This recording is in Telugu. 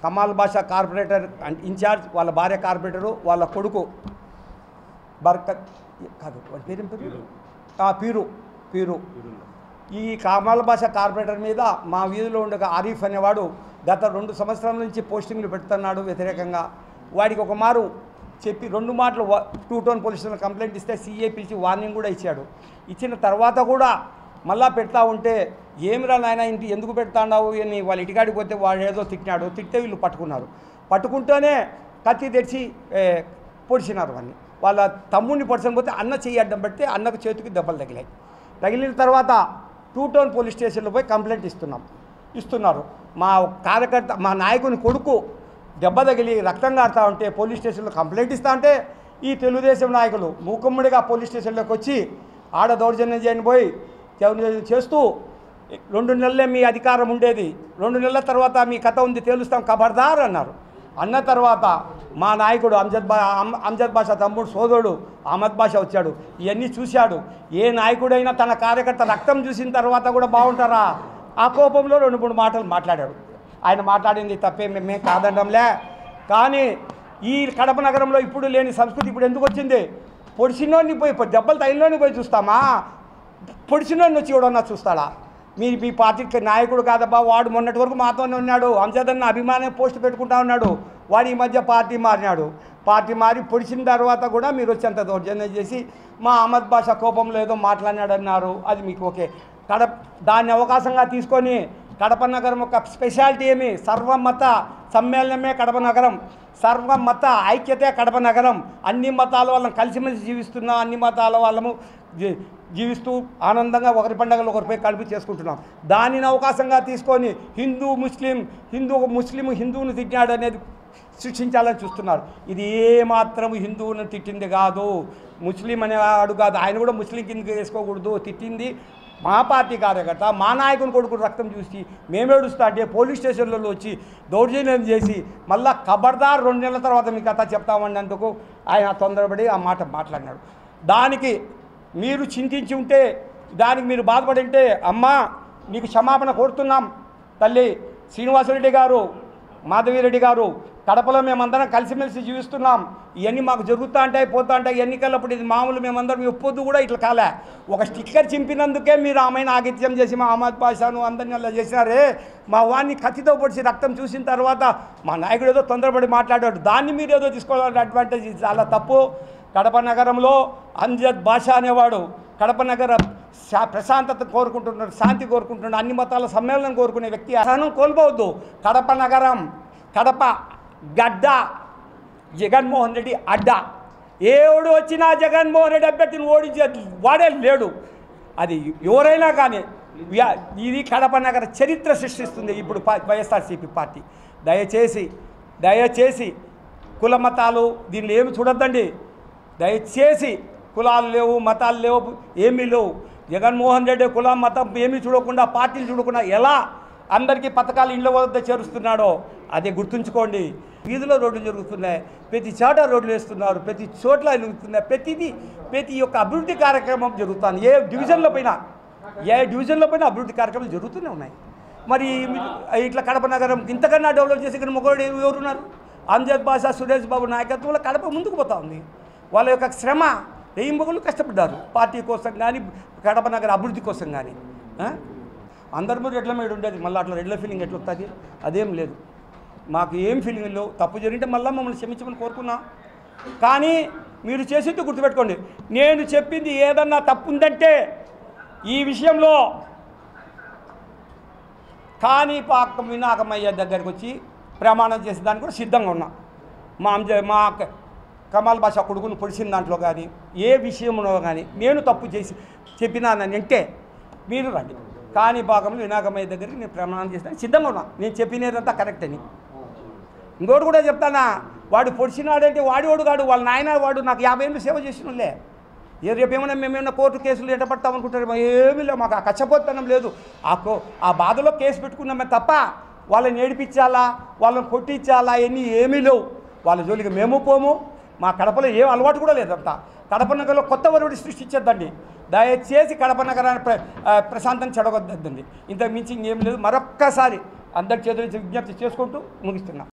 కమాల్ బాషా కార్పొరేటర్ ఇన్ఛార్జ్, వాళ్ళ భార్య కార్పొరేటరు, వాళ్ళ కొడుకు బర్కత్ కాదు వాడి పేరేం పేరు పీరు. ఈ కమాల్ బాషా కార్పొరేటర్ మీద మా వీధిలో ఉండగా ఆరిఫ్ అనేవాడు గత 2 సంవత్సరాల నుంచి పోస్టింగ్లు పెడుతున్నాడు వ్యతిరేకంగా. వాడికి ఒక మారు చెప్పి 2 మాటలు 2 టౌన్ పోలీస్ స్టేషన్లో కంప్లైంట్ ఇస్తే సీఏ పిలిచి వార్నింగ్ కూడా ఇచ్చాడు. ఇచ్చిన తర్వాత కూడా మళ్ళా పెడతా ఉంటే ఏమిరా నాయన ఇంటి ఎందుకు పెడతాడావు అని వాళ్ళ ఇంటికాడికి పోతే వాడు ఏదో తిట్టినాడు. తిట్టే వీళ్ళు పట్టుకున్నారు. పట్టుకుంటేనే కత్తి తెచ్చి పొడిచినారు వాడిని. వాళ్ళ తమ్ముడిని పొడిచని పోతే అన్న చెయ్యి అడ్డం పెడితే అన్నకు చేతికి దెబ్బలు తగిలాయి. తగిలిన తర్వాత 2 టౌన్ పోలీస్ స్టేషన్లో పోయి కంప్లైంట్ ఇస్తున్నారు. మా కార్యకర్త మా నాయకుని కొడుకు దెబ్బ తగిలి రక్తం కారుతా ఉంటే పోలీస్ స్టేషన్లో కంప్లైంట్ ఇస్తా ఉంటే ఈ తెలుగుదేశం నాయకులు మూకుమ్మడిగా పోలీస్ స్టేషన్లోకి వచ్చి ఆడ దౌర్జన్యం చేయని పోయి చేస్తూ 2 నెలలే మీ అధికారం ఉండేది, 2 నెలల తర్వాత మీ కథ ఉంది తేలుస్తాం ఖబర్దార్ అన్నారు. అన్న తర్వాత మా నాయకుడు అమ్జద్ బాషా తమ్ముడు సోదరుడు అహ్మద్ బాషా వచ్చాడు. ఇవన్నీ చూశాడు. ఏ నాయకుడైనా తన కార్యకర్త రక్తం చూసిన తర్వాత కూడా బాగుంటారా? ఆ కోపంలో 2-3 మాటలు మాట్లాడాడు. ఆయన మాట్లాడింది తప్పే మేము కాదనడంలే. కానీ ఈ కడప నగరంలో ఇప్పుడు లేని సంస్కృతి ఇప్పుడు ఎందుకు వచ్చింది? పొడిచినోడిని పోయి దెబ్బలు తగిలినోని పోయి చూస్తామా? పొడిచినోడిని వచ్చి ఎవడన్నా చూస్తాడా? మీ పార్టీకి నాయకుడు కాదబ్బా, వాడు మొన్నటి వరకు మాతోనే ఉన్నాడు, అంజదన్న అభిమానం పోస్ట్ పెట్టుకుంటా ఉన్నాడు. వాడు ఈ మధ్య పార్టీ మారినాడు. పార్టీ మారి పొడిచిన తర్వాత కూడా మీరు వచ్చేంత దౌర్జన్యం చేసి మా అహ్మద్ బాషా కోపంలో ఏదో మాట్లాడినాడు అన్నారు. అది మీకు ఓకే. దాన్ని అవకాశంగా తీసుకొని కడప నగరం ఒక స్పెషాలిటీ ఏమి? సర్వమత సమ్మేళనమే కడప నగరం, సర్వమత ఐక్యతే కడప నగరం. అన్ని మతాల వాళ్ళని కలిసిమెలిసి జీవిస్తున్నాం, అన్ని మతాల వాళ్ళము జీవిస్తూ ఆనందంగా ఒకరి పండుగలు ఒకరిపై కలిపి చేసుకుంటున్నాం. దానిని అవకాశంగా తీసుకొని హిందువును తిట్టినాడు అనేది సృష్టించాలని చూస్తున్నారు. ఇది ఏమాత్రం హిందువును తిట్టింది కాదు, ముస్లిం అనేవాడు కాదు. ఆయన కూడా ముస్లిం కిందకి వేసుకోకూడదు. తిట్టింది మా పార్టీ కార్యకర్త, మా నాయకుని కొడుకు రక్తం చూసి మేమేడుస్తా అంటే పోలీస్ స్టేషన్లలో వచ్చి దౌర్జన్యం చేసి మళ్ళా ఖబర్దార్ 2 నెలల తర్వాత మీ కథ చెప్తామన్నందుకు ఆయన తొందరపడి ఆ మాట మాట్లాడినాడు. దానికి మీరు చింతించి ఉంటే, దానికి మీరు బాధపడి ఉంటే అమ్మా మీకు క్షమాపణ కోరుతున్నాం. తల్లి శ్రీనివాసరెడ్డి గారు, మాధవిరెడ్డి గారు, కడపలో మేమందరం కలిసిమెలిసి జీవిస్తున్నాం. ఇవన్నీ మాకు జరుగుతూ ఉంటాయి పోతూ ఉంటాయి. ఎన్నికలప్పుడు ఇది మామూలు. మేమందరం ఎప్పొద్దు కూడా ఇట్లా కాలే. ఒక స్టిక్కర్ చింపినందుకే మీరు ఆమెను ఆగిత్యం చేసి మా అహ్మద్ బాషాను అందరినీ అలా చేసినారే. మా వాడిని కత్తితో పొడిచి రక్తం చూసిన తర్వాత మా నాయకుడు ఏదో తొందరపడి మాట్లాడాడు. దాన్ని మీరు ఏదో తీసుకోవాలని అడ్వాంటేజ్ చాలా తప్పు. కడప నగరంలో అమ్జద్ బాషా అనేవాడు కడప నగర ప్రశాంతత కోరుకుంటున్నాడు, శాంతి కోరుకుంటున్నాడు, అన్ని మతాల సమ్మేళనం కోరుకునే వ్యక్తి. అసహనం కోల్పోవద్దు. కడప నగరం, కడప గడ్డ, జగన్మోహన్ రెడ్డి అడ్డ. ఏడు వచ్చినా జగన్మోహన్ రెడ్డి అభ్యర్థిని ఓడించే వాడే లేడు. అది ఎవరైనా కానీ ఇది కడప నగర చరిత్ర సృష్టిస్తుంది ఇప్పుడు వైఎస్ఆర్సీపీ పార్టీ. దయచేసి కుల మతాలు దీనిలో ఏమి చూడొద్దండి. దయచేసి కులాలు లేవు, మతాలు లేవు, ఏమీ లేవు. జగన్మోహన్ రెడ్డి కులం మతం ఏమీ చూడకుండా, పార్టీలు చూడకుండా ఎలా అందరికీ పథకాలు ఇళ్ళ వద్ద చేరుస్తున్నాడో అదే గుర్తుంచుకోండి. వీధిలో రోడ్లు జరుగుతున్నాయి, ప్రతి చోట రోడ్లు వేస్తున్నారు, ప్రతి చోట్ల జరుగుతున్నాయి. ప్రతి ఒక్క అభివృద్ధి కార్యక్రమం జరుగుతుంది. ఏ డివిజన్లో పోయినా అభివృద్ధి కార్యక్రమాలు జరుగుతూనే ఉన్నాయి. మరి ఇట్లా కడప నగరం ఇంతకన్నా డెవలప్ చేసి ఇక్కడ మొగోడు ఎవరున్నారు? అమ్జద్ బాషా, సురేష్ బాబు నాయకత్వంలో కడప ముందుకు పోతా ఉంది. వాళ్ళ యొక్క శ్రమ రెయింబొగలు కష్టపడ్డారు పార్టీ కోసం కానీ, కడప నగర అభివృద్ధి కోసం కానీ. అందరి మీద రెడ్ల మీద ఉండేది, మళ్ళీ అట్లా రెడ్ల ఫీలింగ్ ఎట్లా వస్తుంది? అదేం లేదు. మాకు ఏం ఫీలింగ్ లేవు. తప్పు జరిగితే మళ్ళీ మమ్మల్ని క్షమించమని కోరుకున్నా. కానీ మీరు చేసింది గుర్తుపెట్టుకోండి. నేను చెప్పింది ఏదన్నా తప్పు ఉందంటే ఈ విషయంలో కాణిపాకం వినాయకమయ్య దగ్గరికి వచ్చి ప్రమాణం చేసేదానికి కూడా సిద్ధంగా ఉన్నా. మా కమాల్ బాషా కొడుకును పొడిచిన దాంట్లో కానీ, ఏ విషయంలో కానీ నేను తప్పు చేసి చెప్పినానని అంటే మీరు రండి. కాణిపాకంలో వినాయకమయ్య దగ్గరికి నేను ప్రమాణం చేసిన సిద్ధంగా ఉన్నా. నేను చెప్పినదంతా కరెక్ట్ అని. ఇంకోటి కూడా చెప్తానా, వాడు పొడిచినాడంటే వాడు కాడు, వాళ్ళ నాయన వాడు నాకు 50 ఏళ్ళు సేవ చేసినలే. రేపేమన్నా మేమేమన్నా కోర్టు కేసులు ఎట పడతాం అనుకుంటారు? ఏమీ లేవు. మాకు ఆ కచ్చపోతనం లేదు. ఆ బాధలో కేసు పెట్టుకున్నామే తప్ప వాళ్ళని ఏడిపించాలా, వాళ్ళని కొట్టించాలా ఇవన్నీ ఏమీ లేవు. వాళ్ళ జోలికి మేము పోము. మా కడపలో ఏం అలవాటు కూడా లేదంతా. కడప నగరంలో కొత్త వరుడి సృష్టించద్దండి. దయచేసి కడప నగరాన్ని ప్రశాంతం చెడగొద్దండి. ఇంతకు మించి ఏం లేదు. మరొక్కసారి అందరి చేతుల నుంచి విజ్ఞప్తి చేసుకుంటూ ముగిస్తున్నా.